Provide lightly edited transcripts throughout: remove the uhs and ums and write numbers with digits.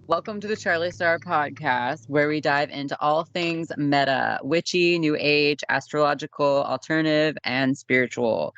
Welcome to the Charlie Star podcast, where we dive into all things meta, witchy, new age, astrological, alternative, and spiritual.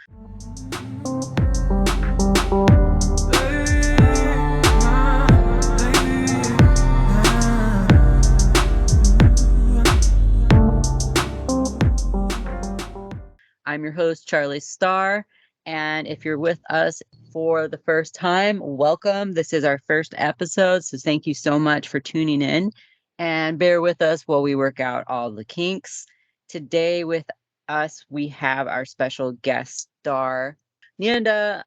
I'm your host, Charlie Star. And if you're with us for the first time, welcome. This is our first episode. So thank you so much for tuning in and bear with us while we work out all the kinks. Today with us, we have our special guest star, Nyanda.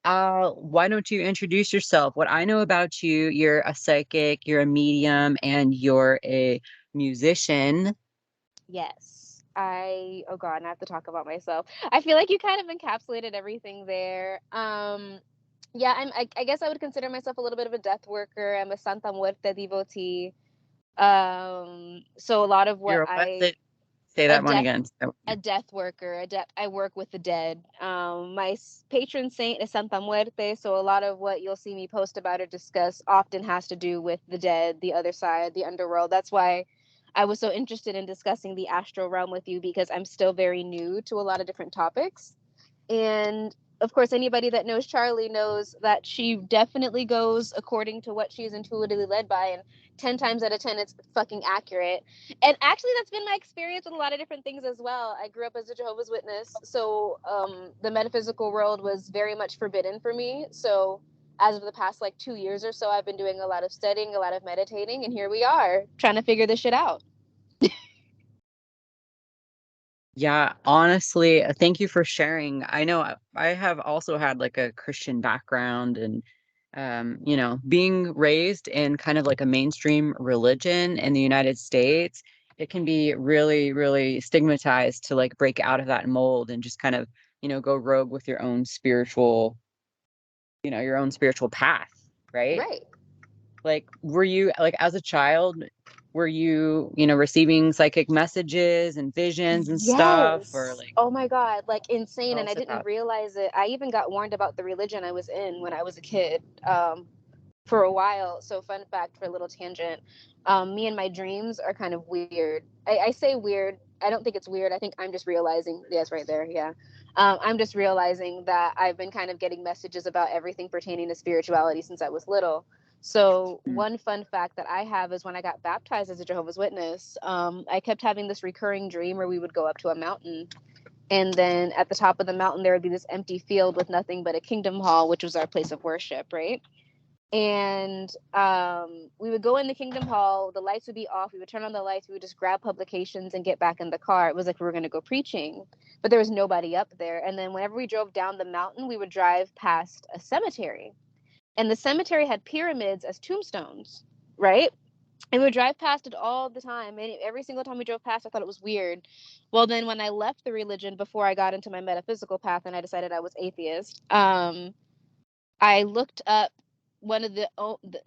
Why don't you introduce yourself? What I know about you, you're a psychic, you're a medium, and you're a musician. Yes. Oh God, I have to talk about myself. I feel like you kind of encapsulated everything there. Yeah, I guess I would consider myself a little bit of a death worker. I'm a Santa Muerte devotee. So a lot of what You're a what? Say a that one death again. a death worker, I work with the dead. My patron saint is Santa Muerte, so a lot of what you'll see me post about or discuss often has to do with the dead, the other side, the underworld. That's why I was so interested in discussing the astral realm with you, because I'm still very new to a lot of different topics. And of course, anybody that knows Charlie knows that she definitely goes according to what she's intuitively led by. And 10 times out of 10, it's fucking accurate. And actually, that's been my experience with a lot of different things as well. I grew up as a Jehovah's Witness. So the metaphysical world was very much forbidden for me. So as of the past like 2 years or so, I've been doing a lot of studying, a lot of meditating. And here we are trying to figure this shit out. Yeah, honestly, thank you for sharing. I know I have also had like a Christian background and being raised in kind of like a mainstream religion in the United States, it can be really, really stigmatized to like break out of that mold and just kind of, go rogue with your own spiritual path, right? Right. Like, were you like as a child, were you, receiving psychic messages and visions and stuff, or Yes. like Oh my God. Like insane. tell And I us didn't about realize it. I even got warned about the religion I was in when I was a kid, for a while. So, fun fact for a little tangent, me and my dreams are kind of weird. I say weird. I don't think it's weird. I think I'm just realizing. Yes, right there. Yeah. I'm just realizing that I've been kind of getting messages about everything pertaining to spirituality since I was little. So, Mm. one fun fact that I have is when I got baptized as a Jehovah's Witness, I kept having this recurring dream where we would go up to a mountain. And then at the top of the mountain, there would be this empty field with nothing but a kingdom hall, which was our place of worship, right? And we would go in the kingdom hall, the lights would be off, we would turn on the lights, we would just grab publications and get back in the car. It was like we were going to go preaching, but there was nobody up there. And then whenever we drove down the mountain, we would drive past a cemetery, and the cemetery had pyramids as tombstones, right? And we would drive past it all the time, and every single time we drove past, I thought it was weird. Well, then when I left the religion, before I got into my metaphysical path and I decided I was atheist, I looked up one of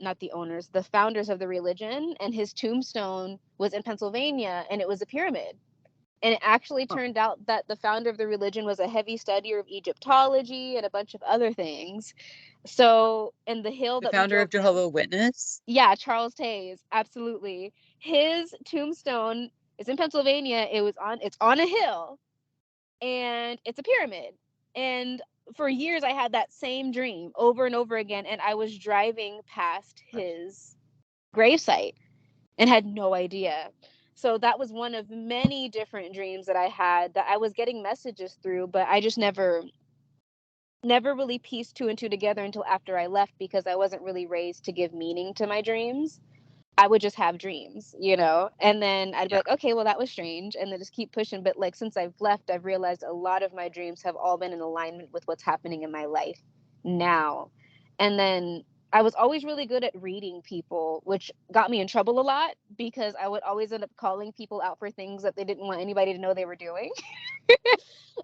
not the owners, the founders of the religion, and his tombstone was in Pennsylvania, and it was a pyramid. And it actually Oh, turned out that the founder of the religion was a heavy studier of Egyptology and a bunch of other things. So, in the hill the that we founder of drove down, Jehovah Witness. yeah, Charles Taze, absolutely. His tombstone is in Pennsylvania. It's on a hill, and it's a pyramid. And for years I had that same dream over and over again, and I was driving past his gravesite and had no idea. So that was one of many different dreams that I had that I was getting messages through, but I just never really pieced two and two together until after I left, because I wasn't really raised to give meaning to my dreams. I would just have dreams, and then I'd be Yeah. like, okay, well, that was strange. And then just keep pushing. But like, since I've left, I've realized a lot of my dreams have all been in alignment with what's happening in my life now. And then I was always really good at reading people, which got me in trouble a lot, because I would always end up calling people out for things that they didn't want anybody to know they were doing.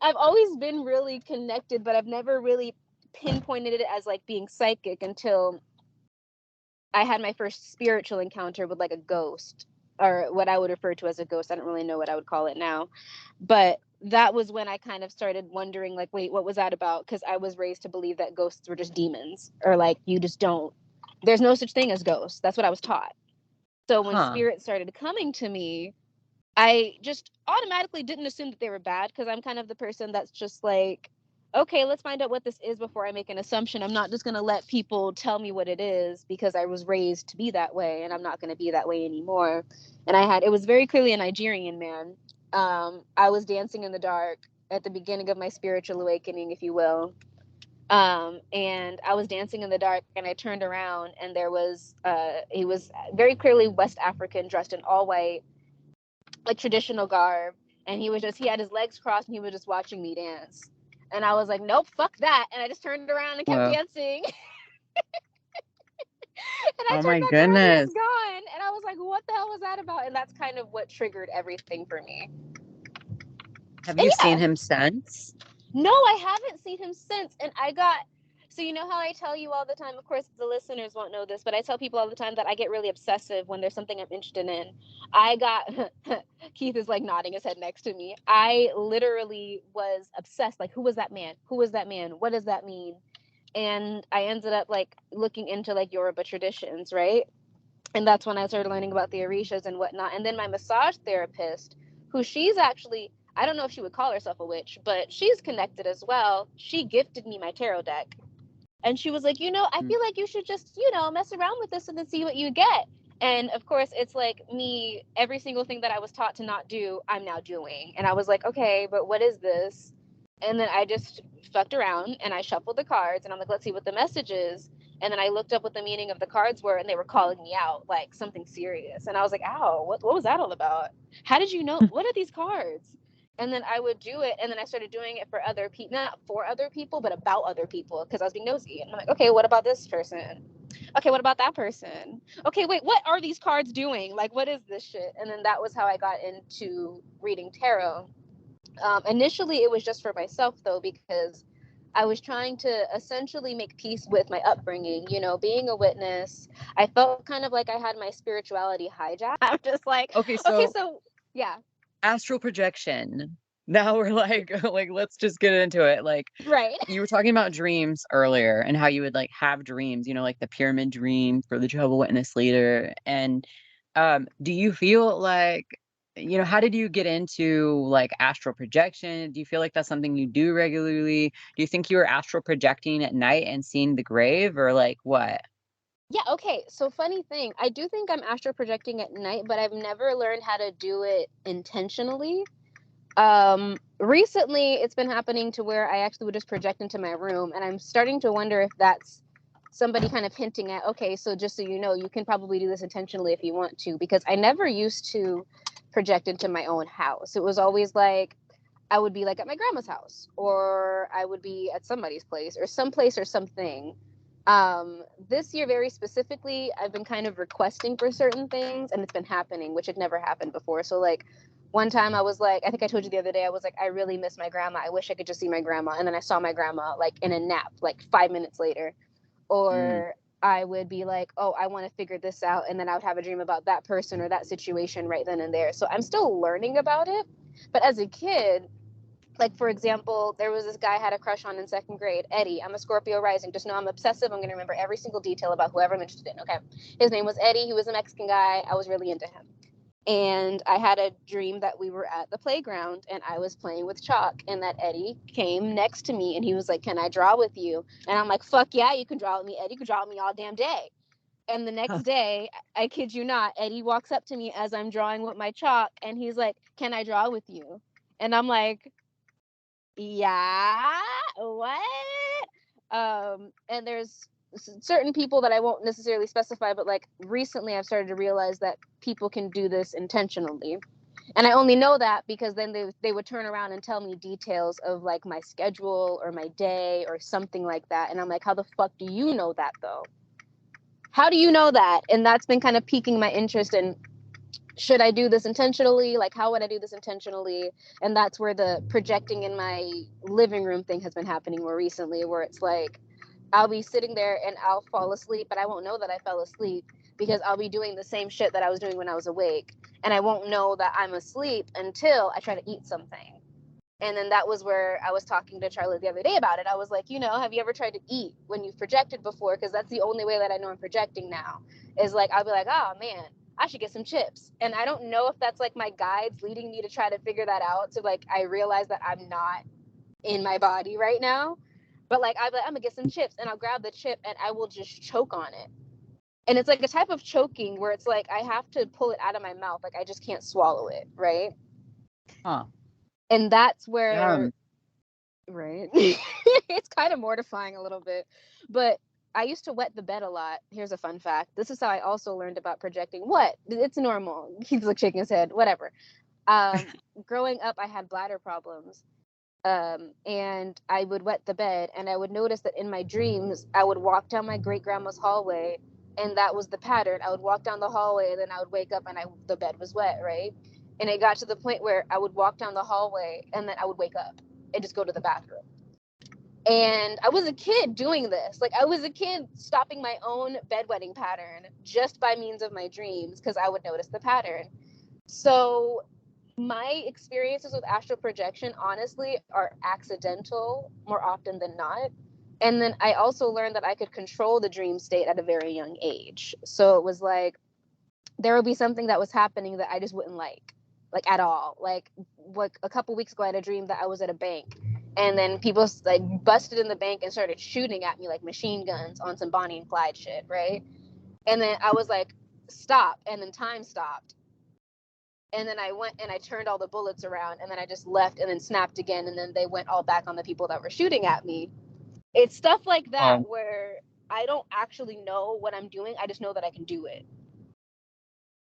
I've always been really connected, but I've never really pinpointed it as like being psychic until I had my first spiritual encounter with like a ghost, or what I would refer to as a ghost. I don't really know what I would call it now. But that was when I kind of started wondering, like, wait, what was that about? Because I was raised to believe that ghosts were just demons, or like you just don't There's no such thing as ghosts. That's what I was taught. So when Huh. spirits started coming to me, I just automatically didn't assume that they were bad, because I'm kind of the person that's just like, okay, let's find out what this is before I make an assumption. I'm not just going to let people tell me what it is because I was raised to be that way, and I'm not going to be that way anymore. And it was very clearly a Nigerian man. I was dancing in the dark at the beginning of my spiritual awakening, if you will. And I was dancing in the dark, and I turned around, and he was very clearly West African, dressed in all white, like traditional garb, and he had his legs crossed, and he was just watching me dance. And I was like, nope, fuck that. And I just turned around and kept Whoa. dancing. And I Oh turned my back around, and he goodness. was gone. And I was like, what the hell was that about? And that's kind of what triggered everything for me. Have And you seen yeah, him since? no, I haven't seen him since. And so you know how I tell you all the time, of course the listeners won't know this, but I tell people all the time that I get really obsessive when there's something I'm interested in. Keith is like nodding his head next to me. I literally was obsessed. Like, who was that man? Who was that man? What does that mean? And I ended up like looking into like Yoruba traditions, right? And that's when I started learning about the Orishas and whatnot. And then my massage therapist, who she's actually, I don't know if she would call herself a witch, but she's connected as well. She gifted me my tarot deck. And she was like, I feel like you should just, mess around with this and then see what you get. And of course, it's like me, every single thing that I was taught to not do, I'm now doing. And I was like, okay, but what is this? And then I just fucked around and I shuffled the cards, and I'm like, let's see what the message is. And then I looked up what the meaning of the cards were, and they were calling me out like something serious. And I was like, ow, what was that all about? How did you know? What are these cards? And then I would do it, and then I started doing it for other people, not for other people, but about other people, because I was being nosy. And I'm like, okay, what about this person? Okay, what about that person? Okay, wait, what are these cards doing? Like, what is this shit? And then that was how I got into reading tarot. Initially, it was just for myself, though, because I was trying to essentially make peace with my upbringing. Being a witness, I felt kind of like I had my spirituality hijacked. I'm just like, Okay, okay, so so yeah, astral projection. Now we're like, like let's just get into it. Like right. you were talking about dreams earlier and how you would like have dreams, like the pyramid dream for the Jehovah Witness leader. And do you feel like, how did you get into like astral projection? Do you feel like that's something you do regularly? Do you think you were astral projecting at night and seeing the grave, or like what? Yeah, okay. So funny thing, I do think I'm astral projecting at night, but I've never learned how to do it intentionally. Recently it's been happening to where I actually would just project into my room, and I'm starting to wonder if that's somebody kind of hinting at, okay, so just so you know, you can probably do this intentionally if you want to, because I never used to project into my own house. It was always like I would be like at my grandma's house, or I would be at somebody's place or someplace or something. This year very specifically, I've been kind of requesting for certain things, and it's been happening, which had never happened before. So like one time I was like, I think I told you the other day, I was like, I really miss my grandma. I wish I could just see my grandma. And then I saw my grandma like in a nap, like 5 minutes later. Mm. Or I would be like, oh, I want to figure this out. And then I would have a dream about that person or that situation right then and there. So I'm still learning about it. But as a kid, like for example, there was this guy I had a crush on in second grade, Eddie. I'm a Scorpio rising. Just know I'm obsessive. I'm going to remember every single detail about whoever I'm interested in. Okay. His name was Eddie. He was a Mexican guy. I was really into him. And I had a dream that we were at the playground and I was playing with chalk, and that Eddie came next to me and he was like, can I draw with you? And I'm like, fuck yeah, you can draw with me, Eddie. You can draw with me all damn day. And the next day, I kid you not, Eddie walks up to me as I'm drawing with my chalk and he's like, can I draw with you? And I'm like, yeah, what? And there's certain people that I won't necessarily specify, but like recently I've started to realize that people can do this intentionally. And I only know that because then they would turn around and tell me details of like my schedule or my day or something like that. And I'm like, how the fuck do you know that though? How do you know that? And that's been kind of piquing my interest in, should I do this intentionally? Like, how would I do this intentionally? And that's where the projecting in my living room thing has been happening more recently, where it's like, I'll be sitting there and I'll fall asleep, but I won't know that I fell asleep because I'll be doing the same shit that I was doing when I was awake. And I won't know that I'm asleep until I try to eat something. And then that was where I was talking to Charlotte the other day about it. I was like, have you ever tried to eat when you've projected before? Because that's the only way that I know I'm projecting now, is like, I'll be like, oh man, I should get some chips. And I don't know if that's like my guides leading me to try to figure that out. So like, I realize that I'm not in my body right now. But like, I'll be like, I'm gonna get some chips, and I'll grab the chip and I will just choke on it. And it's like a type of choking where it's like, I have to pull it out of my mouth. Like I just can't swallow it. Right. Huh. And that's where, right. It's kind of mortifying a little bit, but I used to wet the bed a lot. Here's a fun fact. This is how I also learned about projecting. What? It's normal. He's like shaking his head. Whatever. Growing up, I had bladder problems. And I would wet the bed, and I would notice that in my dreams, I would walk down my great grandma's hallway, and that was the pattern. I would walk down the hallway, and then I would wake up, and the bed was wet, right? And it got to the point where I would walk down the hallway, and then I would wake up and just go to the bathroom. And I was a kid doing this. Like, I was a kid stopping my own bedwetting pattern just by means of my dreams, because I would notice the pattern. So my experiences with astral projection, honestly, are accidental more often than not. And then I also learned that I could control the dream state at a very young age. So it was like, there would be something that was happening that I just wouldn't like at all. Like a couple weeks ago, I had a dream that I was at a bank, and then people like busted in the bank and started shooting at me like machine guns on some Bonnie and Clyde shit, right? And then I was like, stop, and then time stopped. And then I went and I turned all the bullets around, and then I just left and then snapped again, and then they went all back on the people that were shooting at me. It's stuff like that where I don't actually know what I'm doing. I just know that I can do it.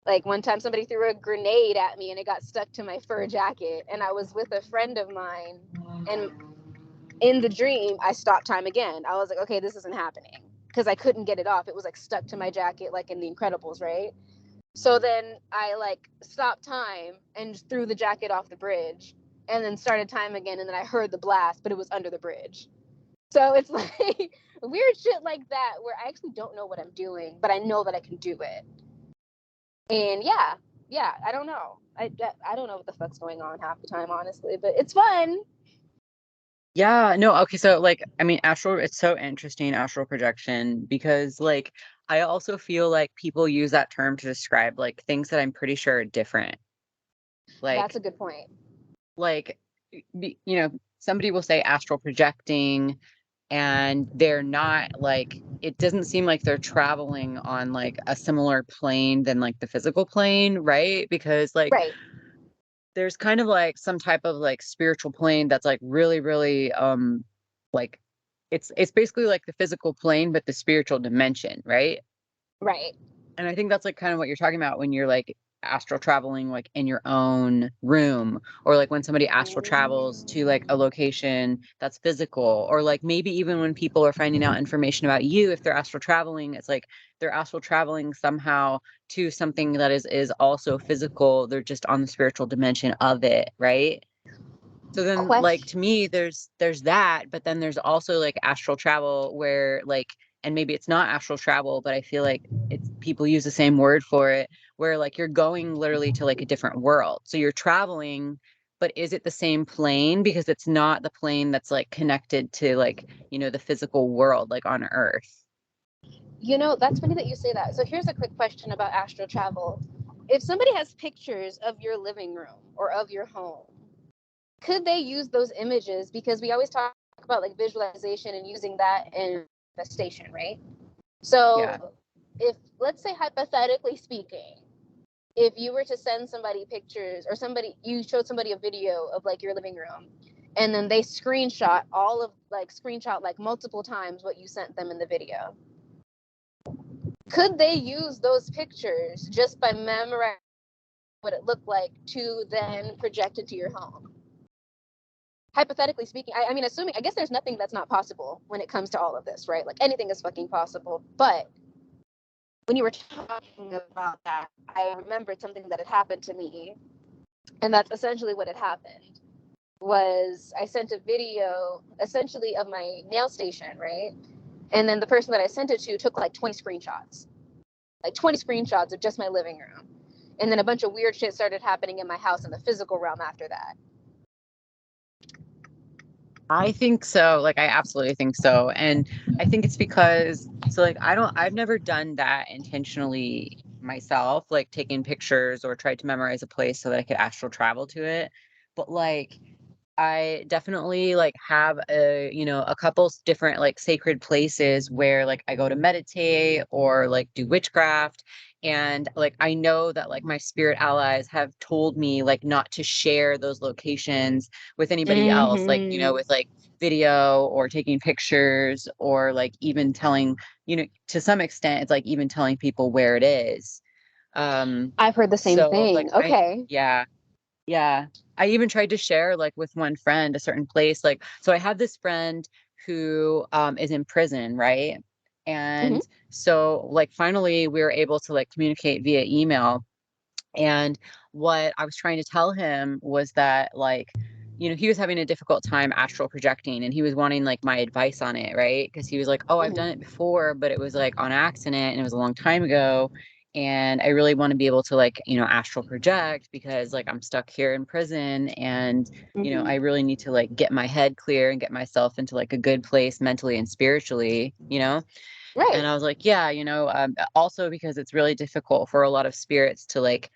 Like one time somebody threw a grenade at me and it got stuck to my fur jacket, and I was with a friend of mine, and in the dream I stopped time again. I was like, okay, this isn't happening, because I couldn't get it off. It was like stuck to my jacket like in The Incredibles, right? So then I like stopped time and threw the jacket off the bridge, and then started time again, and then I heard the blast, but it was under the bridge. So it's like weird shit like that where I actually don't know what I'm doing, but I know that I can do it. And yeah, I don't know. I don't know what the fuck's going on half the time, honestly, but it's fun. Yeah, no, okay, so like, I mean, it's so interesting, astral projection, because like, I also feel like people use that term to describe like things that I'm pretty sure are different. That's Like, a good point. like, somebody will say astral projecting, and they're not like, it doesn't seem like they're traveling on like a similar plane than like the physical plane, right? Because like, Right. there's kind of like some type of like spiritual plane that's like really, really like it's basically like the physical plane, but the spiritual dimension, right? Right. And I think that's like kind of what you're talking about when you're like astral traveling like in your own room, or like when somebody astral travels to like a location that's physical, or like maybe even when people are finding out information about you, if they're astral traveling, it's like they're astral traveling somehow to something that is also physical. They're just on the spiritual dimension of it, right? So then like to me there's that, but then there's also like astral travel where like, and maybe it's not astral travel, but I feel like it's people use the same word for it, where like you're going literally to like a different world. So you're traveling, but is it the same plane? Because it's not the plane that's like connected to like, the physical world, like on Earth. That's funny that you say that. So here's a quick question about astral travel. If somebody has pictures of your living room or of your home, could they use those images? Because we always talk about like visualization and using that in manifestation, right? So Yeah. if, let's say hypothetically speaking, if you were to send somebody pictures, or you showed somebody a video of like your living room, and then they screenshot multiple times what you sent them in the video, could they use those pictures just by memorizing what it looked like to then project it to your home? Hypothetically speaking, I mean, assuming, I guess there's nothing that's not possible when it comes to all of this, right? Like anything is fucking possible. But when you were talking about that, I remembered something that had happened to me. And that's essentially what had happened. Was I sent a video essentially of my nail station, right? And then the person that I sent it to took like 20 screenshots. Like 20 screenshots of just my living room. And then a bunch of weird shit started happening in my house in the physical realm after that. I think so. Like, I absolutely think so. And I think it's because, so like, I've never done that intentionally myself, like taking pictures or tried to memorize a place so that I could astral travel to it. But like, I definitely like have a couple different like sacred places where like I go to meditate or like do witchcraft. And like I know that like my spirit allies have told me like not to share those locations with anybody else, like, Mm-hmm. with like video or taking pictures or like even telling, to some extent, it's like even telling people where it is. Um, I've heard the same so like thing. Okay. yeah. Yeah. I even tried to share like with one friend a certain place. Like, so I have this friend who is in prison, right? Mm-hmm. And so like finally we were able to like communicate via email. And what I was trying to tell him was that like, he was having a difficult time astral projecting and he was wanting like my advice on it, right? Because he was like, "Oh, I've Mm-hmm. done it before, but it was like on accident and it was a long time ago. And I really want to be able to like, astral project because like I'm stuck here in prison and, I Mm-hmm. really need to like get my head clear and get myself into like a good place mentally and spiritually." Right. And I was like, yeah, also because it's really difficult for a lot of spirits to like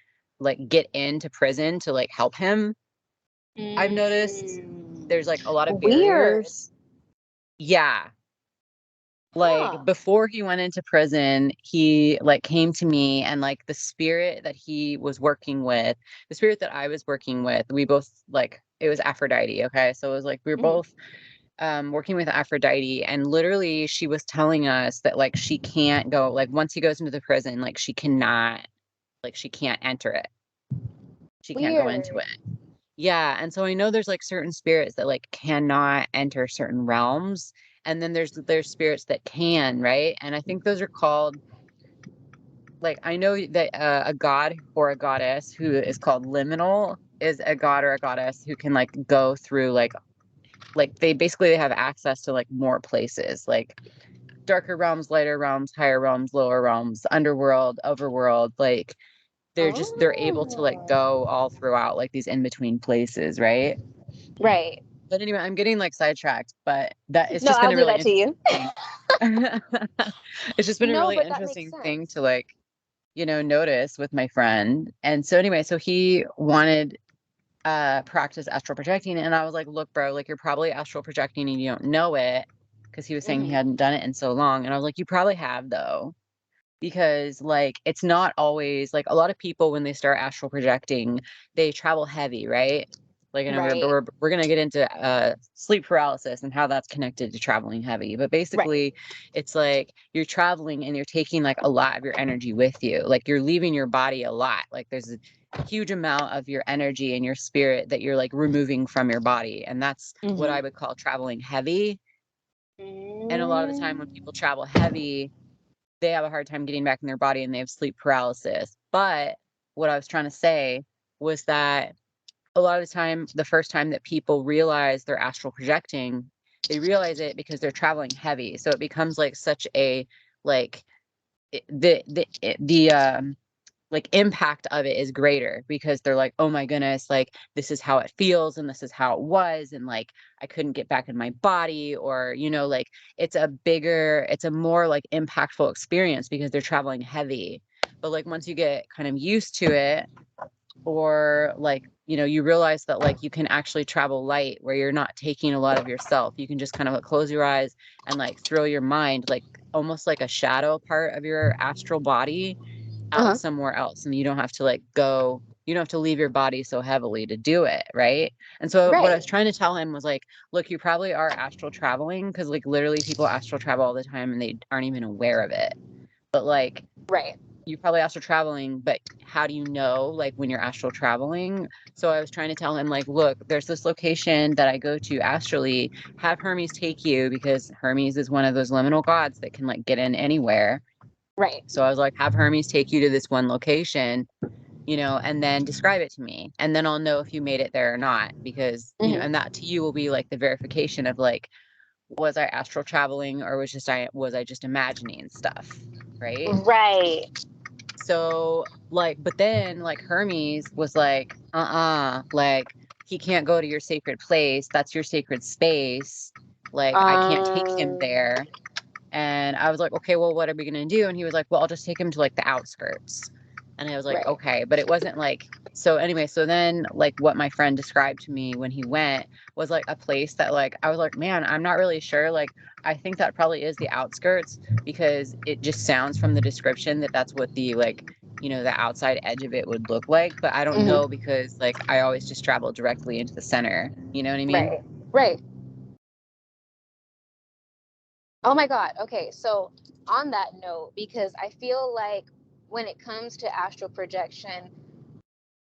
get into prison to like help him. I've noticed Mm. there's like a lot of Weird. barriers. Yeah. Like Huh. before he went into prison, he like came to me and like the spirit that he was working with, the spirit that I was working with, we both like it was Aphrodite. Okay. So it was like we were Mm-hmm. both working with Aphrodite, and literally she was telling us that like she can't go, like once he goes into the prison, like she can't enter it. She can't go into Weird. it. Yeah, and so I know there's like certain spirits that like cannot enter certain realms, and then there's spirits that can, right? And I think those are called, like, I know that a god or a goddess who is called liminal is a god or a goddess who can like go through like they have access to like more places, like darker realms, lighter realms, higher realms, lower realms, underworld, overworld. Like they're able to like Oh. go all throughout like these in between places, right? Right. But anyway, I'm getting like sidetracked, but that it's No, just been I'll a do really that to interesting you. thing. It's just been a No, really but that makes interesting thing sense. to like, notice with my friend. And so anyway, so he wanted practice astral projecting. And I was like, look, bro, like you're probably astral projecting and you don't know it because he was saying he Mm-hmm. hadn't done it in so long. And I was like, you probably have though, because like it's not always like a lot of people when they start astral projecting, they travel heavy, right? Like, Right. we're gonna get into sleep paralysis and how that's connected to traveling heavy. But Right. basically, it's like you're traveling and you're taking like a lot of your energy with you. Like you're leaving your body a lot. Like there's a huge amount of your energy and your spirit that you're like removing from your body, and that's what Mm-hmm. I would call traveling heavy. And a lot of the time, when Mm. people travel heavy, they have a hard time getting back in their body and they have sleep paralysis. But what I was trying to say was that a lot of the time, the first time that people realize they're astral projecting, they realize it because they're traveling heavy. So it becomes like such a like the like impact of it is greater because they're like, oh my goodness, like this is how it feels and this is how it was, and like I couldn't get back in my body, or like it's a more like impactful experience because they're traveling heavy. But like once you get kind of used to it, or like you realize that like you can actually travel light where you're not taking a lot of yourself, you can just kind of like close your eyes and like throw your mind like almost like a shadow part of your astral body out Uh-huh. somewhere else, and you don't have to leave your body so heavily to do it, right? And so what I Right. was trying to tell him was like, look, you probably are astral traveling because like literally people astral travel all the time and they aren't even aware of it. But like Right. you probably astral traveling, but how do you know like when you're astral traveling? So I was trying to tell him like, look, there's this location that I go to astrally, have Hermes take you because Hermes is one of those liminal gods that can like get in anywhere. Right. So I was like, have Hermes take you to this one location, and then describe it to me. And then I'll know if you made it there or not, because, Mm-hmm. and that to you will be like the verification of like, was I astral traveling or was I just imagining stuff? Right. Right. So like, but then like Hermes was like, like he can't go to your sacred place. That's your sacred space. Like, I can't take him there. And I was like, okay, well, what are we going to do? And he was like, well, I'll just take him to like the outskirts. And I was like, Right. okay, but it wasn't like, so anyway, so then like what my friend described to me when he went was like a place that like, I was like, man, I'm not really sure. Like, I think that probably is the outskirts because it just sounds from the description that that's what the like, you know, the outside edge of it would look like. But I don't know because like I always just travel directly into the center. You know what I mean? Right. Right. Oh my God. Okay. So on that note, because I feel like when it comes to astral projection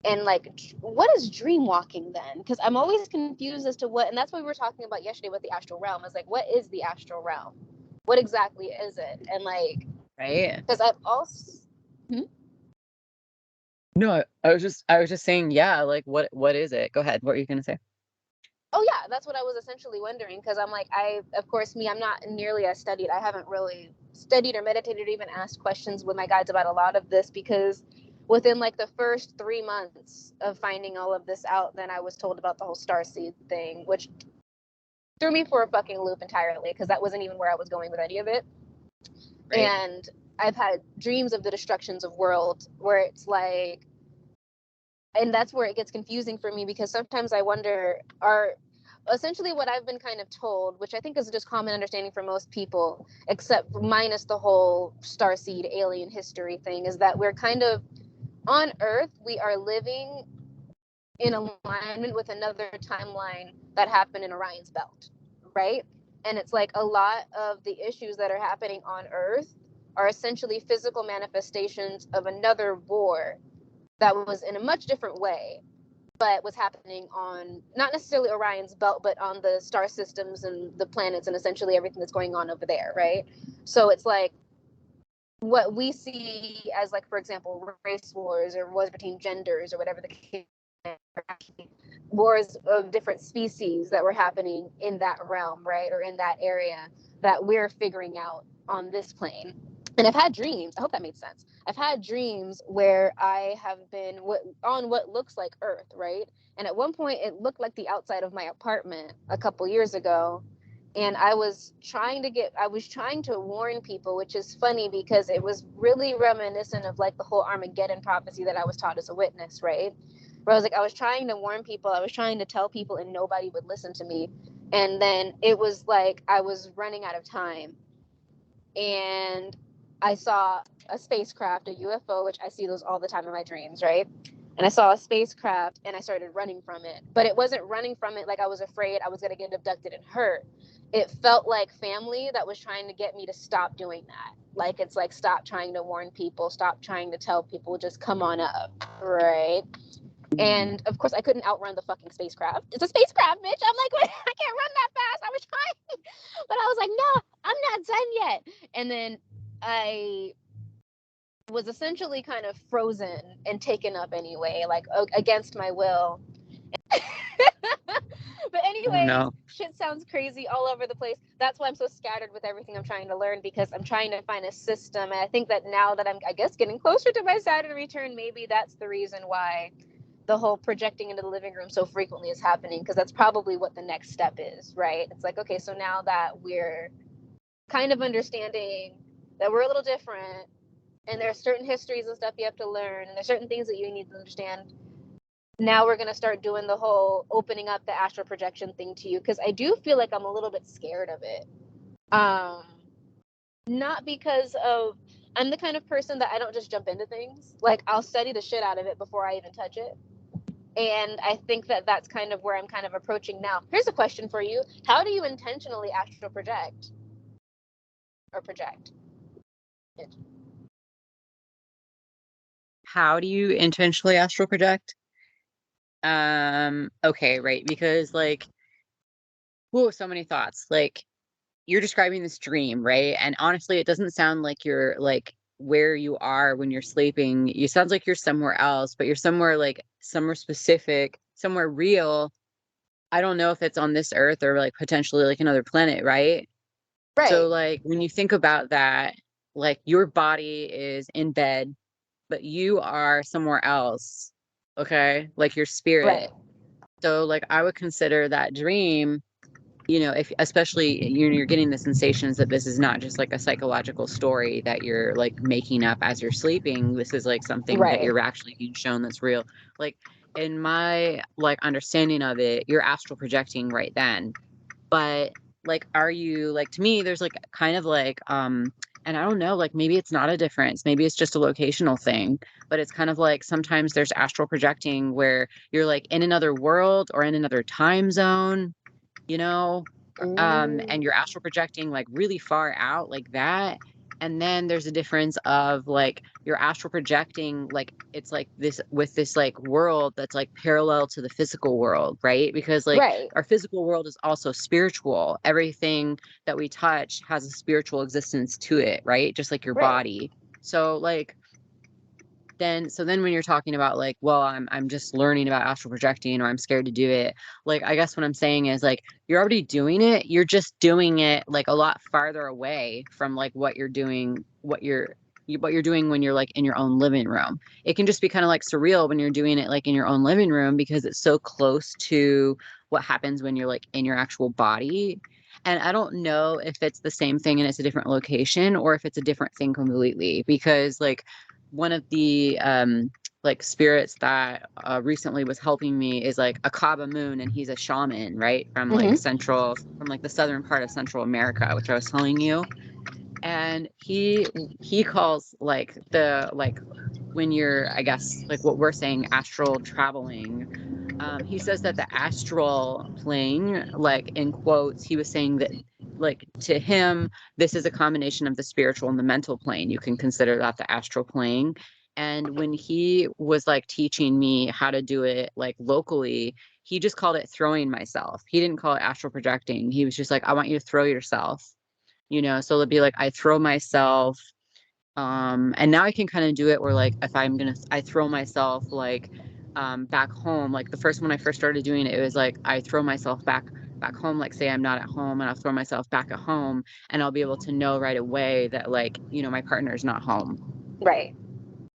and like, what is dream walking then? Because I'm always confused as to what, and that's what we were talking about yesterday with the astral realm. Is like, what is the astral realm? What exactly is it? And like, Right. because I've also, No, I was just saying, yeah, like what is it? Go ahead. What were you gonna say? oh yeah, that's what I was essentially wondering. Because I'm like, of course, I'm not nearly as studied. I haven't really studied or meditated or even asked questions with my guides about a lot of this because within like the first 3 months of finding all of this out, then I was told about the whole Starseed thing, which threw me for a fucking loop entirely because that wasn't even where I was going with any of it. Right. And I've had dreams of the destructions of worlds where it's like, and that's where it gets confusing for me because sometimes I wonder, are essentially what I've been kind of told, which I think is just common understanding for most people, except minus the whole Starseed alien history thing, is that we're kind of on Earth, we are living in alignment with another timeline that happened in Orion's belt, right? And it's like a lot of the issues that are happening on Earth are essentially physical manifestations of another war that was in a much different way, but was happening on not necessarily Orion's belt, but on the star systems and the planets and essentially everything that's going on over there, right? So it's like what we see as, like, for example, race wars or wars between genders or whatever the case, wars of different species that were happening in that realm, right, or in that area that we're figuring out on this plane. And I've had dreams. I hope that made sense. I've had dreams where I have been on what looks like Earth, right? And at one point, it looked like the outside of my apartment a couple years ago. And I was trying to warn people, which is funny because it was really reminiscent of like the whole Armageddon prophecy that I was taught as a witness, right? Where I was trying to warn people, I was trying to tell people, and nobody would listen to me. And then it was like I was running out of time. And I saw a spacecraft, a UFO, which I see those all the time in my dreams, right? And I saw a spacecraft and I started running from it. But it wasn't running from it like I was afraid I was going to get abducted and hurt. It felt like family that was trying to get me to stop doing that. Like, it's like, stop trying to warn people, stop trying to tell people, just come on up, right? And of course, I couldn't outrun the fucking spacecraft. It's a spacecraft, bitch. I'm like, I can't run that fast. I was trying, but I was like, no, I'm not done yet. And then I was essentially kind of frozen and taken up anyway, like against my will. But Oh anyways, no. shit sounds crazy all over the place. That's why I'm so scattered with everything I'm trying to learn, because I'm trying to find a system. And I think that now that I'm, I guess, getting closer to my Saturn return, maybe that's the reason why the whole projecting into the living room so frequently is happening, because that's probably what the next step is, right? It's like, okay, so now that we're kind of understanding that we're a little different and there are certain histories and stuff you have to learn and there's certain things that you need to understand, now we're going to start doing the whole opening up the astral projection thing to you, because I do feel like I'm a little bit scared of it. Not because of, I'm the kind of person that I don't just jump into things. Like, I'll study the shit out of it before I even touch it. And I think that that's kind of where I'm kind of approaching now. Here's a question for you. How do you intentionally astral project or project it? How do you intentionally astral project? Okay, right, because like, whoa, so many thoughts. Like, you're describing this dream, right? And honestly, it doesn't sound like you're like where you are when you're sleeping. It sounds like you're somewhere else, but you're somewhere like somewhere specific, somewhere real. I don't know if it's on this earth or like potentially like another planet, right? So Right, like when you think about that, like your body is in bed, but you are somewhere else. Okay? Like your spirit. right, So like I would consider that dream, if especially you're getting the sensations that this is not just like a psychological story that you're like making up as you're sleeping. This is like something that Right. you're actually being shown that's real. Like in my like understanding of it, you're astral projecting right then. But like, are you like, to me, there's like kind of like, and I don't know, like maybe it's not a difference. Maybe it's just a locational thing, but it's kind of like sometimes there's astral projecting where you're like in another world or in another time zone, you know, and you're astral projecting like really far out like that. And then there's a difference of like you're astral projecting like it's like this with this like world that's like parallel to the physical world, right? Because like Right. our physical world is also spiritual. Everything that we touch has a spiritual existence to it, right? Just like your Right. body. So like then when you're talking about like, well, I'm just learning about astral projecting or I'm scared to do it, like I guess what I'm saying is like you're already doing it, you're just doing it like a lot farther away from like what you're doing, what you're doing when you're like in your own living room. It can just be kind of like surreal when you're doing it like in your own living room because it's so close to what happens when you're like in your actual body. And I don't know if it's the same thing and it's a different location or if it's a different thing completely because like one of the like spirits that recently was helping me is like a Kaba Moon, and he's a shaman, right? From like the southern part of Central America, which I was telling you. And he calls like the like when you're, I guess, like what we're saying, astral traveling. He says that the astral plane, like in quotes, he was saying that like to him, this is a combination of the spiritual and the mental plane. You can consider that the astral plane. And when he was like teaching me how to do it like locally, he just called it throwing myself. He didn't call it astral projecting. He was just like, I want you to throw yourself, so it'll be like I throw myself. And now I can kind of do it where like if I throw myself like back home. Like the first when I first started doing it, it was like I throw myself back home, like say I'm not at home and I'll throw myself back at home and I'll be able to know right away that like, my partner's not home Right.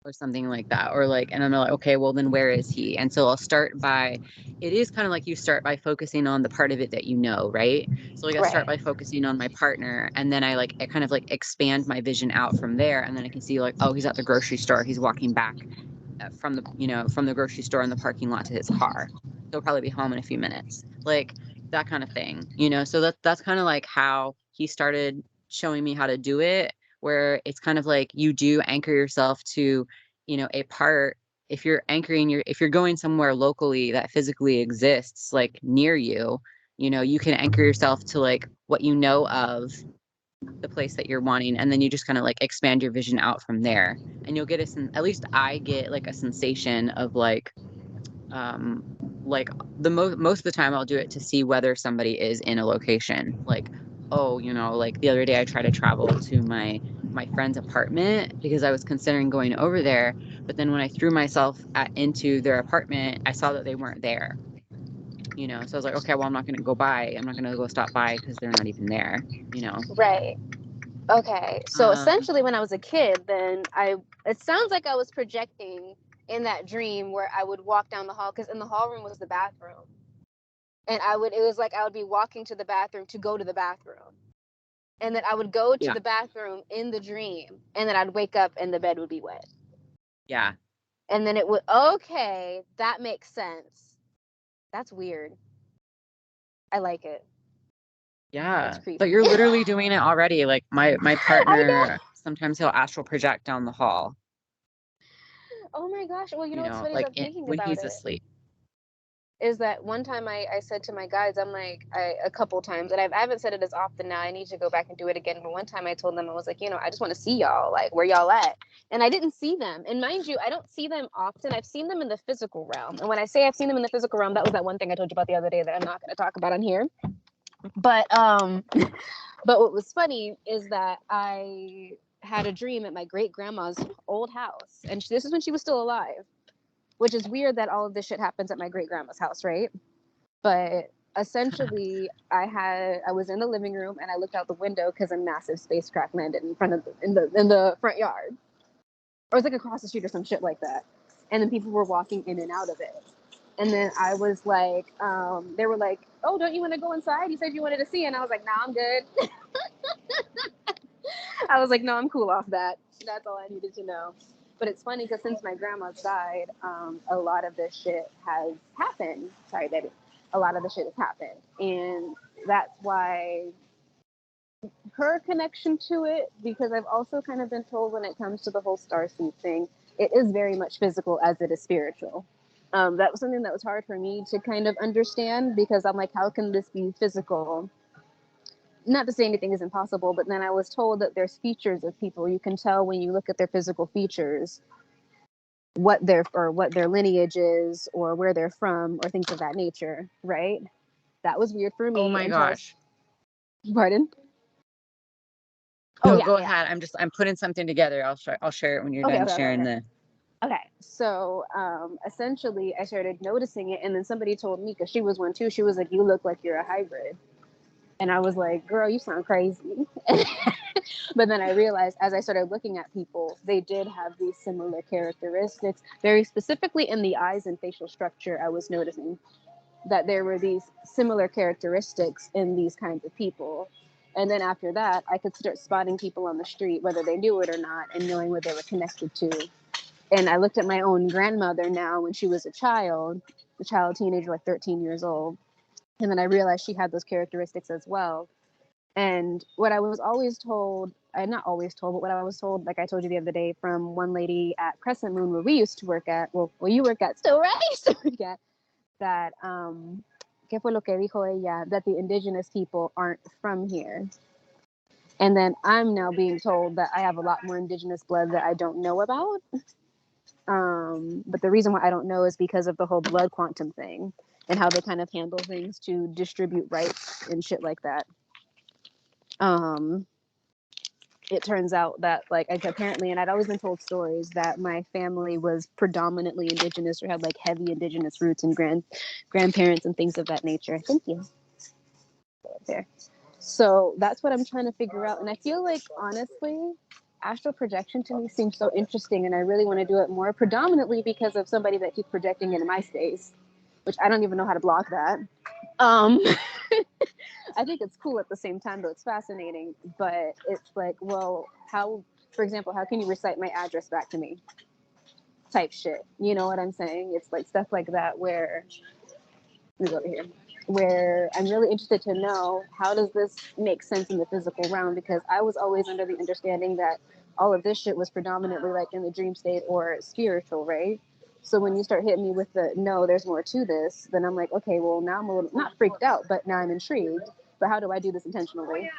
or something like that. Or like, and I'm like, okay, well then where is he? And so it is kind of like you start by focusing on the part of it that right? So like I start Right. by focusing on my partner and then I kind of like expand my vision out from there. And then I can see like, oh, he's at the grocery store. He's walking back from the grocery store in the parking lot to his car. He'll probably be home in a few minutes. Like that kind of thing, So that's kind of like how he started showing me how to do it, where it's kind of like you do anchor yourself to, a part. If you're if you're going somewhere locally that physically exists like near you, you can anchor yourself to like what you know of the place that you're wanting, and then you just kind of like expand your vision out from there, and you'll get at least I get like a sensation of um like the most of the time I'll do it to see whether somebody is in a location. Like, oh, like the other day I tried to travel to my friend's apartment because I was considering going over there, but then when I threw myself into their apartment, I saw that they weren't there. So I was like, okay, well, I'm not going to go by. I'm not going to go stop by because they're not even there. Right. Okay. So essentially when I was a kid, then it sounds like I was projecting in that dream where I would walk down the hall, because in the hall room was the bathroom. And it was like I would be walking to the bathroom to go to the bathroom. And then I would go to Yeah. the bathroom in the dream, and then I'd wake up and the bed would be wet. Yeah. And then okay, that makes sense. That's weird. I like it. Yeah. It's creepy. But you're literally doing it already. Like my I know. partner, sometimes he'll astral project down the hall, Oh my gosh. Well, you know what's funny is like I'm thinking when about he's it. asleep. Is that one time I said to my guys, I'm like, a couple times, and I haven't said it as often now. I need to go back and do it again. But one time I told them, I was like, I just want to see y'all, like, where y'all at? And I didn't see them. And mind you, I don't see them often. I've seen them in the physical realm. And when I say I've seen them in the physical realm, that was that one thing I told you about the other day that I'm not going to talk about on here. But but what was funny is that I had a dream at my great grandma's old house, and this is when she was still alive. Which is weird that all of this shit happens at my great grandma's house, right? But essentially, I was in the living room and I looked out the window because a massive spacecraft landed in front of in the front yard, or it was like across the street or some shit like that. And then people were walking in and out of it. And then I was like, they were like, oh, don't you want to go inside? You said you wanted to see. And I was like, nah, I'm good. I was like, no, I'm cool off that. That's all I needed to know. But it's funny because since my grandma's died, a lot of this shit has happened. Sorry, baby. A lot of the shit has happened. And that's why her connection to it, because I've also kind of been told when it comes to the whole Starseed thing, it is very much physical as it is spiritual. That was something that was hard for me to kind of understand, because I'm like, how can this be physical? Not to say anything is impossible, but then I was told that there's features of people. You can tell when you look at their physical features what their lineage is, or where they're from, or things of that nature, right? That was weird for me. Oh my gosh. Pardon? No, go ahead. I'm putting something together. I'll share it when you're done sharing the. Okay, so essentially I started noticing it, and then somebody told me, because she was one too, she was like, you look like you're a hybrid. And I was like, girl, you sound crazy. But then I realized as I started looking at people, they did have these similar characteristics, very specifically in the eyes and facial structure. I was noticing that there were these similar characteristics in these kinds of people. And then after that, I could start spotting people on the street, whether they knew it or not, and knowing what they were connected to. And I looked at my own grandmother now when she was a child teenager, like 13 years old. And then I realized she had those characteristics as well. And what I was always told, not always told, but what I was told, like I told you the other day, from one lady at Crescent Moon, where we used to work at, well, you work at still, right? I used to work at, that, ¿qué fue lo que dijo ella? That the indigenous people aren't from here. And then I'm now being told that I have a lot more indigenous blood that I don't know about. But the reason why I don't know is because of the whole blood quantum thing and how they kind of handle things to distribute rights and shit like that. It turns out that, like apparently, and I'd always been told stories that my family was predominantly indigenous or had like heavy indigenous roots and grandparents and things of that nature. Thank you. There. So that's what I'm trying to figure out. And I feel like, honestly, astral projection to me seems so interesting, and I really want to do it more, predominantly because of somebody that keeps projecting into my space, which I don't even know how to block that. I think it's cool at the same time, though it's fascinating. But it's like, well, how, for example, how can you recite my address back to me? Type shit. You know what I'm saying? It's like stuff like that where, let me go over here, where I'm really interested to know, how does this make sense in the physical realm? Because I was always under the understanding that all of this shit was predominantly like in the dream state or spiritual, right? So when you start hitting me with the, no, there's more to this, then I'm like, okay, well, now I'm a little, not freaked out, but now I'm intrigued. But how do I do this intentionally?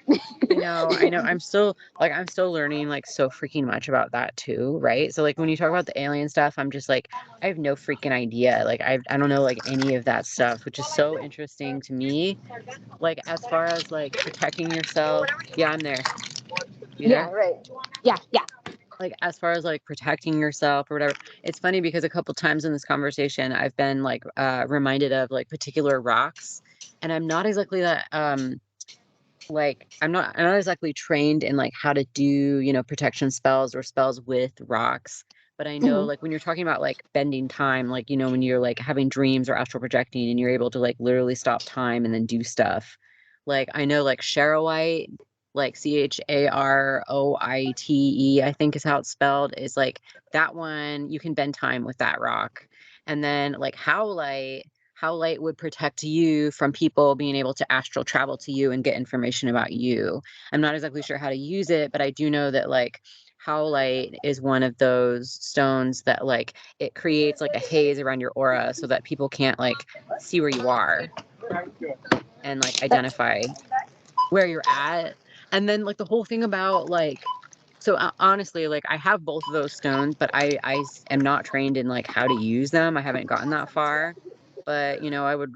I know. I'm still learning like so freaking much about that too, right? So like when you talk about the alien stuff, I'm just like, I have no freaking idea. Like I don't know like any of that stuff, which is so interesting to me. Like as far as like protecting yourself. Yeah, I'm there. You there? Yeah, right. Yeah. Like as far as like protecting yourself or whatever. It's funny because a couple times in this conversation I've been like reminded of like particular rocks, and I'm not exactly that like I'm not exactly trained in like how to do, protection spells or spells with rocks. But I know like when you're talking about like bending time, like when you're like having dreams or astral projecting and you're able to like literally stop time and then do stuff. Like I know like Charoite, like Charoite, I think is how it's spelled, is like that one you can bend time with that rock. And then like Howlite would protect you from people being able to astral travel to you and get information about you. I'm not exactly sure how to use it, but I do know that like Howlite is one of those stones that like it creates like a haze around your aura so that people can't like see where you are and like identify where you're at. And then like the whole thing about like, so honestly, like I have both of those stones, but I am not trained in like how to use them. I haven't gotten that far, but I would,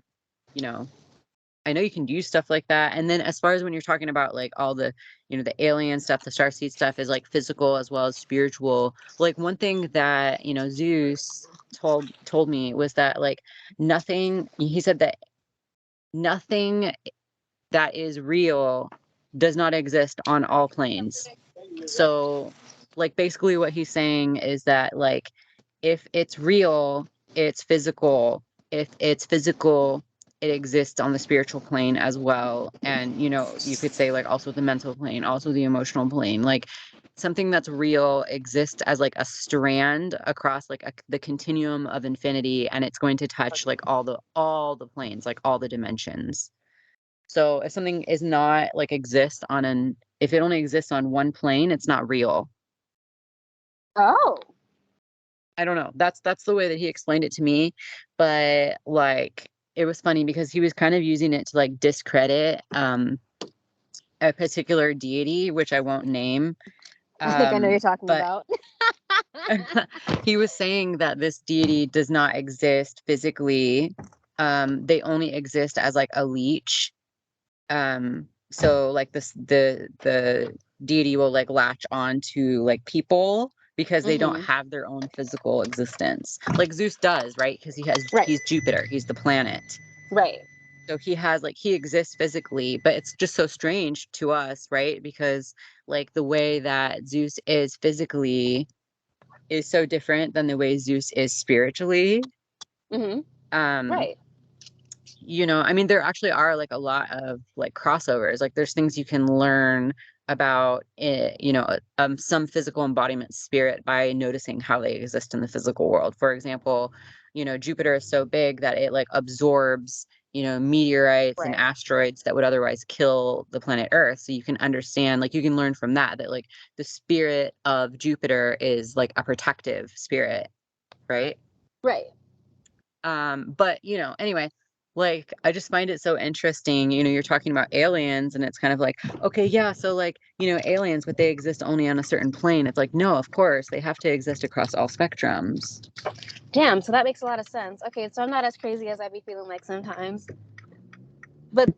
I know you can use stuff like that. And then as far as when you're talking about like all the, the alien stuff, the Starseed stuff is like physical as well as spiritual. Like one thing that, Zeus told me was that like he said that nothing that is real does not exist on all planes. So like basically what he's saying is that like if it's real, it's physical. If it's physical, it exists on the spiritual plane as well. And, you know, you could say like also the mental plane, also the emotional plane. Like something that's real exists as like a strand across like the continuum of infinity, and it's going to touch like all the planes, like all the dimensions. So if something is not like exist on if it only exists on one plane, it's not real. Oh. I don't know. That's the way that he explained it to me. But like it was funny because he was kind of using it to like discredit a particular deity, which I won't name. I think I know you're talking But about. he was saying that this deity does not exist physically. They only exist as like a leech. So like the deity will like latch on to like people because they don't have their own physical existence. Like Zeus does, right? Because Right. he's Jupiter, he's the planet. Right. So he has like he exists physically, but it's just so strange to us, right? Because like the way that Zeus is physically is so different than the way Zeus is spiritually. Mm-hmm. Um, Right. you know, I mean, there actually are like a lot of like crossovers. Like there's things you can learn about it, you know, some physical embodiment spirit by noticing how they exist in the physical world. For example, you know, Jupiter is so big that it like absorbs, you know, meteorites and Right. asteroids that would otherwise kill the planet Earth. So you can understand, like you can learn from that like the spirit of Jupiter is like a protective spirit, right? Right. But you know, anyway, like I just find it so interesting. You know, you're talking about aliens, and it's kind of like, okay, yeah, so like, you know, aliens, but they exist only on a certain plane. It's like, no, of course, they have to exist across all spectrums. Damn, so that makes a lot of sense. Okay, so I'm not as crazy as I be feeling like sometimes. But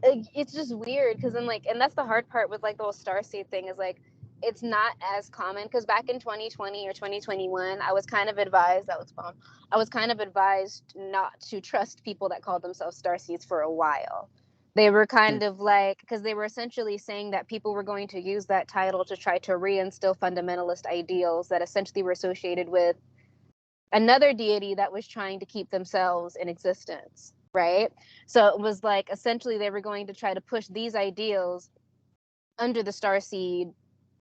it's just weird because then like, and that's the hard part with like the whole Starseed thing is like, it's not as common because back in 2020 or 2021, I was kind of advised, that was fun. I was kind of advised not to trust people that called themselves Starseeds for a while. They were kind of like, because they were essentially saying that people were going to use that title to try to reinstill fundamentalist ideals that essentially were associated with another deity that was trying to keep themselves in existence, right? So it was like essentially they were going to try to push these ideals under the Starseed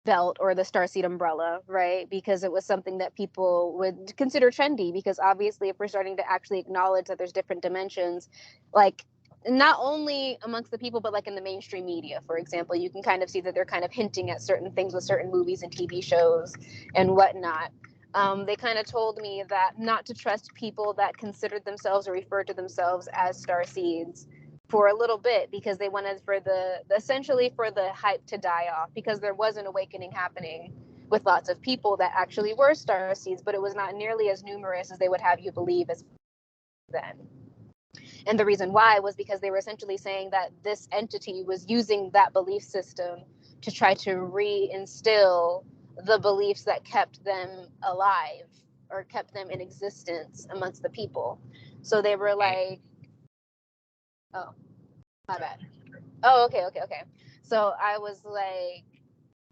belt or the Starseed umbrella, right? Because it was something that people would consider trendy. Because obviously, if we're starting to actually acknowledge that there's different dimensions, like not only amongst the people, but like in the mainstream media, for example, you can kind of see that they're kind of hinting at certain things with certain movies and TV shows and whatnot. They kind of told me that not to trust people that considered themselves or referred to themselves as Starseeds for a little bit because they wanted for essentially for the hype to die off because there was an awakening happening with lots of people that actually were Starseeds, but it was not nearly as numerous as they would have you believe as then. And the reason why was because they were essentially saying that this entity was using that belief system to try to reinstill the beliefs that kept them alive or kept them in existence amongst the people. So they were like, oh, my bad. Oh, okay. So I was like,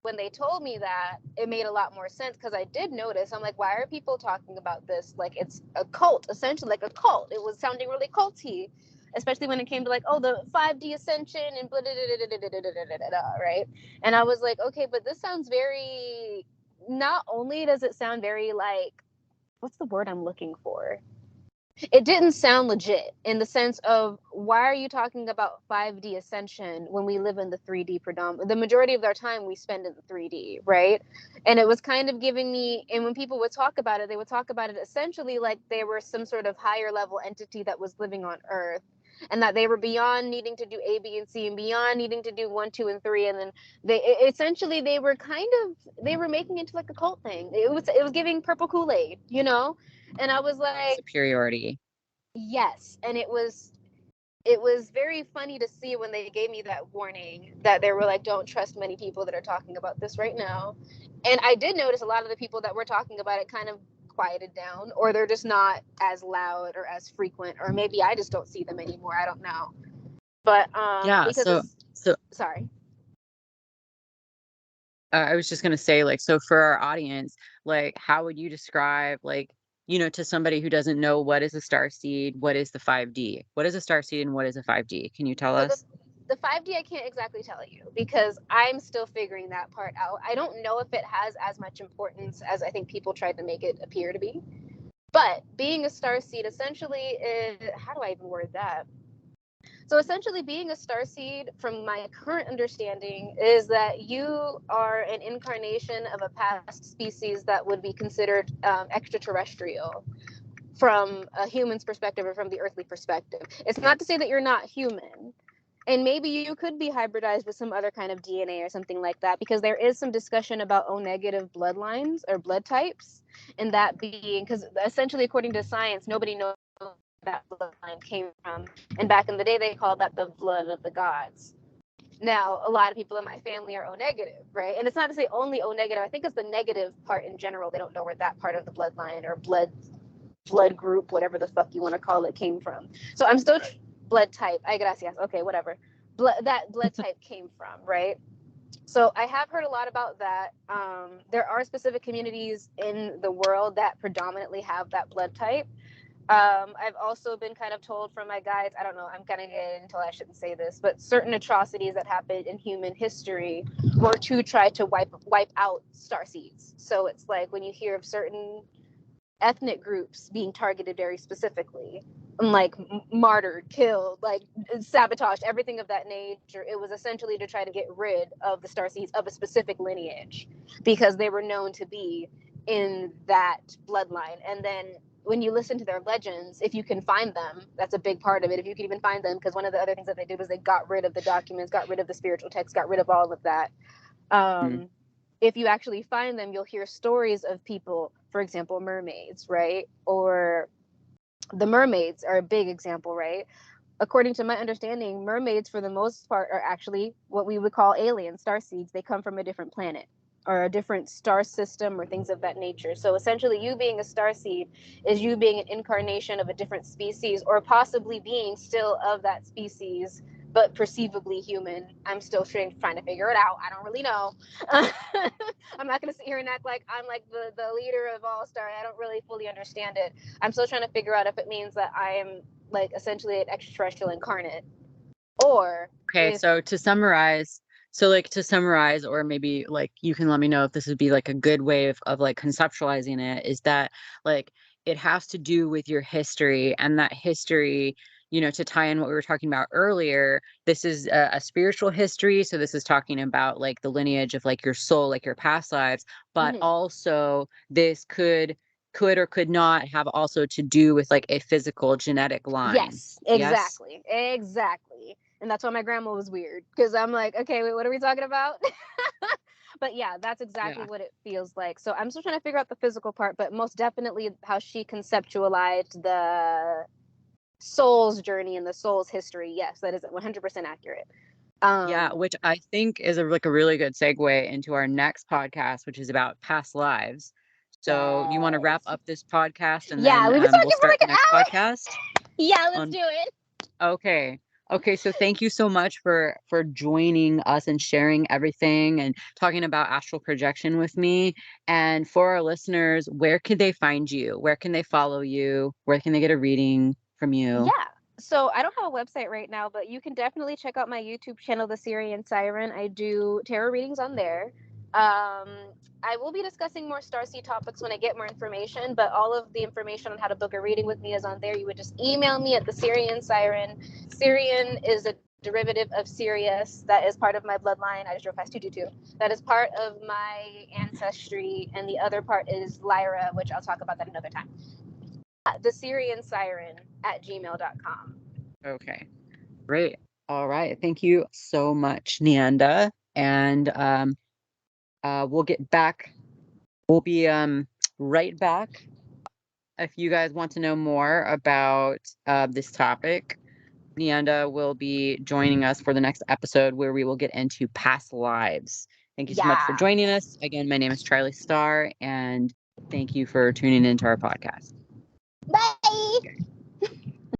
when they told me that, it made a lot more sense because I did notice. I'm like, why are people talking about this like it's a cult, essentially like a cult? It was sounding really culty, especially when it came to like, oh, the 5D ascension and blah, blah, blah, blah, right? And I was like, okay, but this sounds very. Not only does it sound very like, what's the word I'm looking for? It didn't sound legit in the sense of why are you talking about 5D ascension when we live in the 3D predominant? The majority of our time we spend in the 3D, right? And it was kind of giving me, and when people would talk about it, they would talk about it essentially like they were some sort of higher level entity that was living on Earth. And that they were beyond needing to do A, B, and C, and beyond needing to do 1, 2, and 3, and then they were kind of they were making it into like a cult thing. It was giving purple Kool-Aid, you know. And I was like, Superiority. yes, and it was very funny to see when they gave me that warning that they were like, don't trust many people that are talking about this right now. And I did notice a lot of the people that were talking about it kind of quieted down, or they're just not as loud or as frequent, or maybe I just don't see them anymore. I don't know. But Yeah. because So sorry. I was just gonna say, like, so for our audience, like, how would you describe, like, to somebody who doesn't know, what is a starseed, what is the 5D? What is a starseed and what is a 5D? Can you tell So us? the 5D, I can't exactly tell you because I'm still figuring that part out. I don't know if it has as much importance as I think people tried to make it appear to be. But being a starseed essentially is, how do I even word that? So essentially, being a starseed, from my current understanding, is that you are an incarnation of a past species that would be considered extraterrestrial from a human's perspective or from the earthly perspective. It's not to say that you're not human. And maybe you could be hybridized with some other kind of DNA or something like that, because there is some discussion about O negative bloodlines or blood types, and that being, because essentially, according to science, nobody knows where that bloodline came from. And back in the day, they called that the blood of the gods. Now, a lot of people in my family are O negative, right? And it's not to say only O negative. I think it's the negative part in general. They don't know where that part of the bloodline or blood group, whatever the fuck you want to call it, came from. So I'm still blood type. Ay, gracias. Okay, whatever. That blood type came from, right? So I have heard a lot about that. There are specific communities in the world that predominantly have that blood type. I've also been kind of told from my guides, I don't know, I'm kind of getting until I shouldn't say this, but certain atrocities that happened in human history were to try to wipe out starseeds. So it's like when you hear of certain ethnic groups being targeted very specifically, like martyred, killed, like sabotaged, everything of that nature, it was essentially to try to get rid of the starseeds of a specific lineage because they were known to be in that bloodline. And then when you listen to their legends, if you can find them, that's a big part of it. If you can even find them, because one of the other things that they did was they got rid of the documents, got rid of the spiritual texts, got rid of all of that. If you actually find them, you'll hear stories of people, for example, mermaids, right? Or the mermaids are a big example, right? According to my understanding, mermaids, for the most part, are actually what we would call alien starseeds. They come from a different planet or a different star system or things of that nature. So essentially, you being a starseed is you being an incarnation of a different species, or possibly being still of that species, but perceivably human. I'm still trying to figure it out. I don't really know. I'm not going to sit here and act like I'm like the leader of All Star. I don't really fully understand it. I'm still trying to figure out if it means that I am like essentially an extraterrestrial incarnate, or Okay, so to summarize, or maybe like you can let me know if this would be like a good way of like conceptualizing it, is that like it has to do with your history, and that history, to tie in what we were talking about earlier, this is a spiritual history. So this is talking about like the lineage of like your soul, like your past lives, but also this could or could not have also to do with like a physical genetic line. Yes, exactly. Yes? Exactly. And that's why my grandma was weird, because I'm like, okay, wait, what are we talking about? But yeah, that's exactly what it feels like. So I'm still trying to figure out the physical part, but most definitely how she conceptualized the soul's journey and the soul's history. Yes, that is 100% accurate. Yeah, which I think is like a really good segue into our next podcast, which is about past lives. So you want to wrap up this podcast, and then we've been talking we'll for start like the next an hour. podcast? Yeah, let's do it. Okay. Okay, so thank you so much for joining us and sharing everything and talking about astral projection with me. And for our listeners, where can they find you? Where can they follow you? Where can they get a reading from you? Yeah. So I don't have a website right now, but you can definitely check out my YouTube channel, The Sirian Siren. I do tarot readings on there. I will be discussing more Starseed topics when I get more information, but all of the information on how to book a reading with me is on there. You would just email me at the Sirian Siren. Sirian is a derivative of Sirius. That is part of my bloodline. I just drove past 222. That is part of my ancestry, and the other part is Lyra, which I'll talk about that another time. thesiriansiren at gmail.com. Okay, great. All right. Thank you so much, Nyanda. And we'll get back. We'll be right back. If you guys want to know more about this topic, Nyanda will be joining us for the next episode where we will get into past lives. Thank you so much for joining us. Again, my name is Charlie Starr, and thank you for tuning into our podcast. Bye.